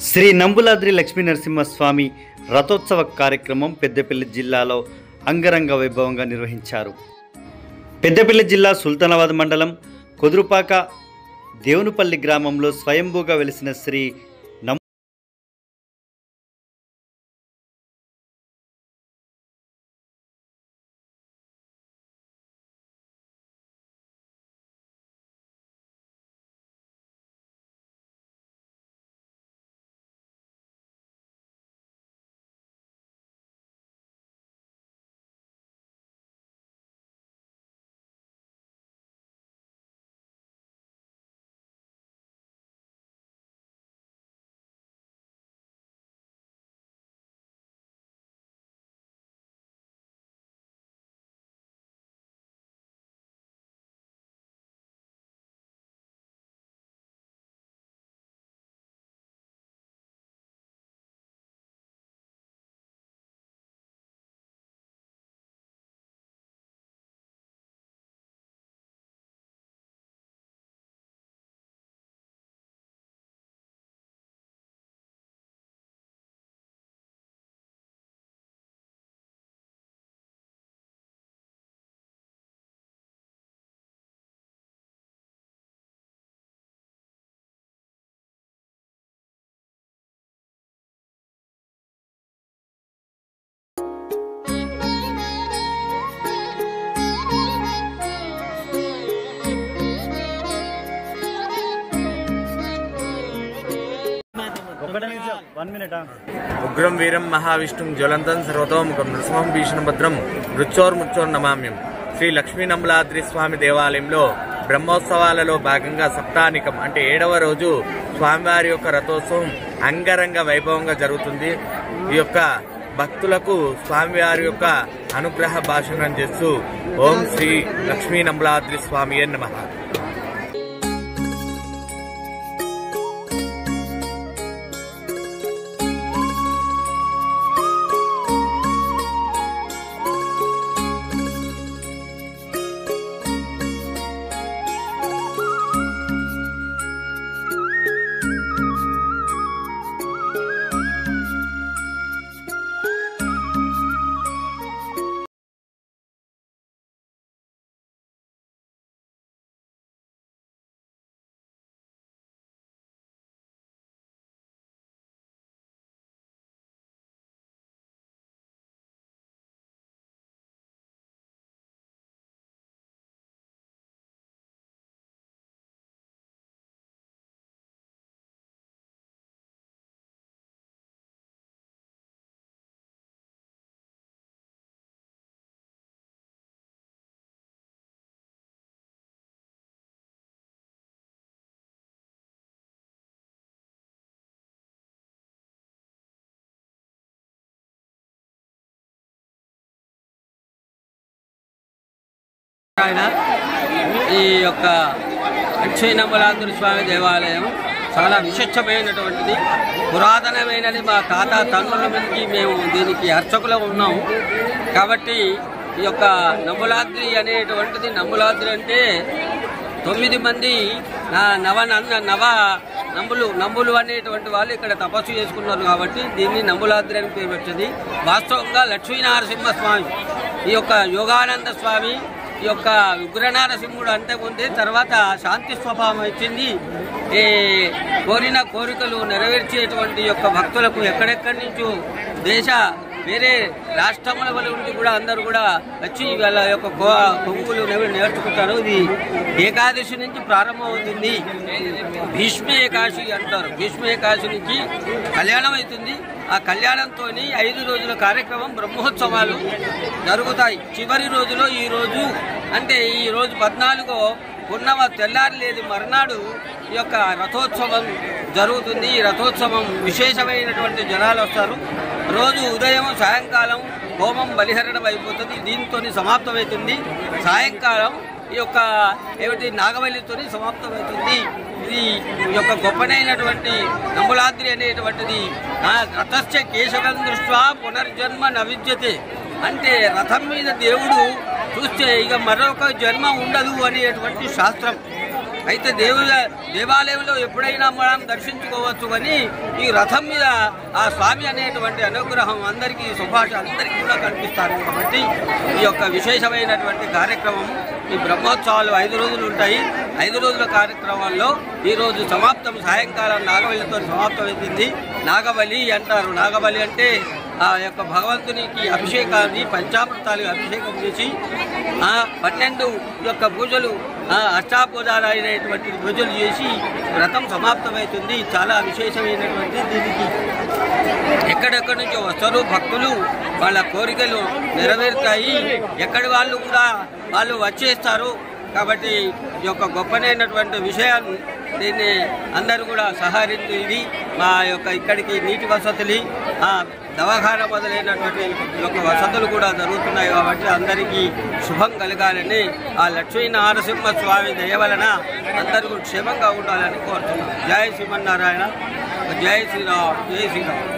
శ్రీ నంబులాద్రి లక్ష్మీ నరసింహస్వామి రథోత్సవ కార్యక్రమం పెద్దపల్లి జిల్లాలో అంగరంగ వైభవంగా నిర్వహించారు. పెద్దపల్లి జిల్లా సుల్తానాబాద్ మండలం కుదురుపాక దేవునిపల్లి గ్రామంలో స్వయంభూగా వెలిసిన శ్రీ ఉగ్రం వీరం మహావిష్ణుం జ్వలంతం సర్వతోముఖం నృసింహం భీషణభద్రం మృత్యోర్నమామ్యం. శ్రీ లక్ష్మీ నంబులాద్రి స్వామి దేవాలయంలో బ్రహ్మోత్సవాలలో భాగంగా సప్తానికం అంటే 7వ రోజు స్వామివారి యొక్క రథోత్సవం అంగరంగ వైభవంగా జరుగుతుంది. ఈ యొక్క భక్తులకు స్వామివారి యొక్క అనుగ్రహ భాషణం చేస్తూ ఓం శ్రీ లక్ష్మీ నంబులాద్రి స్వామియే నమః. ఈ యొక్క లక్ష్మీ నంబులాద్రి స్వామి దేవాలయం చాలా విశిష్టమైనటువంటిది, పురాతనమైనది. మా తాత తండ్రుల నుంచి మేము దీనికి అర్చకులు ఉన్నాము. కాబట్టి ఈ యొక్క నంబులాద్రి అనేటువంటిది, నంబులాద్రి అంటే 9 మంది నంబులు అనేటువంటి వాళ్ళు ఇక్కడ తపస్సు చేసుకున్నారు. కాబట్టి దీన్ని నంబులాద్రి అని పేరు వచ్చింది. వాస్తవంగా లక్ష్మీనరసింహస్వామి, ఈ యొక్క యోగానంద స్వామి, ఈ యొక్క ఉగ్రనారసింహుడు అంతకుముందే తర్వాత శాంతి స్వభావం ఇచ్చింది. కోరిన కోరికలు నెరవేర్చేటువంటి యొక్క భక్తులకు ఎక్కడెక్కడి నుంచో వేరే రాష్ట్రముల నుంచి కూడా అందరూ కూడా వచ్చి వాళ్ళ యొక్క కొమ్ములు నేర్చుకుంటారు. ఇది ఏకాదశి నుంచి ప్రారంభమవుతుంది. భీష్మ ఏకాదశి అంటారు. భీష్మ ఏకాదశి నుంచి కళ్యాణం అవుతుంది. ఆ కళ్యాణంతో 5 రోజుల కార్యక్రమం బ్రహ్మోత్సవాలు జరుగుతాయి. చివరి రోజులో ఈ రోజు అంటే ఈ రోజు 14వ పున్నమ తెల్లారి లేదు మర్నాడు ఈ యొక్క రథోత్సవం జరుగుతుంది. ఈ రథోత్సవం విశేషమైనటువంటి జనాలు వస్తారు. రోజు ఉదయం సాయంకాలం హోమం బలిహరణం అయిపోతుంది. దీంతో సమాప్తమవుతుంది. సాయంకాలం ఈ యొక్క నాగవల్లితో సమాప్తమవుతుంది. ఇది యొక్క గొప్పనైనటువంటి నంబులాద్రి అనేటువంటిది రథస్య కేశవం దృష్ట్యా పునర్జన్మ నవిద్యతే అంటే రథం మీద దేవుడు చూస్తే ఇక మరొక జన్మ ఉండదు అనేటువంటి శాస్త్రం. అయితే దేవాలయంలో ఎప్పుడైనా మనం దర్శించుకోవచ్చు కానీ ఈ రథం మీద ఆ స్వామి అనేటువంటి అనుగ్రహం అందరికీ సుభాష అందరికీ కూడా కనిపిస్తారు కాబట్టి ఈ యొక్క విశేషమైనటువంటి కార్యక్రమం ఈ బ్రహ్మోత్సవాలు 5 రోజులు ఉంటాయి. 5 రోజుల కార్యక్రమాల్లో ఈరోజు సమాప్తం, సాయంకాలం నాగబలితో సమాప్తమైంది. నాగబలి అంటారు. నాగబలి అంటే ఆ యొక్క భగవంతునికి అభిషేకాన్ని పంచామృతాలు అభిషేకం చేసి 12 యొక్క పూజలు అష్టాపూజాలు అయినటువంటి పూజలు చేసి వ్రతం సమాప్తమవుతుంది. చాలా విశేషమైనటువంటి దీనికి ఎక్కడెక్కడి నుంచో వస్తారు భక్తులు, వాళ్ళ కోరికలు నెరవేరుతాయి. ఎక్కడి వాళ్ళు కూడా వాళ్ళు వచ్చేస్తారు. కాబట్టి ఈ యొక్క గొప్పనైనటువంటి విషయాన్ని దీన్ని అందరూ కూడా సహకరించి ఇది మా యొక్క ఇక్కడికి నీటి వసతులు, దవాఖానా మొదలైనటువంటి యొక్క వసతులు కూడా జరుగుతున్నాయి. కాబట్టి అందరికీ శుభం కలగాలని ఆ లక్ష్మీ నరసింహస్వామి దయ వలన అందరూ క్షేమంగా ఉండాలని కోరుతున్నాం. జై శ్రీమన్నారాయణ, జై శ్రీరామ్, జై శ్రీరామ్.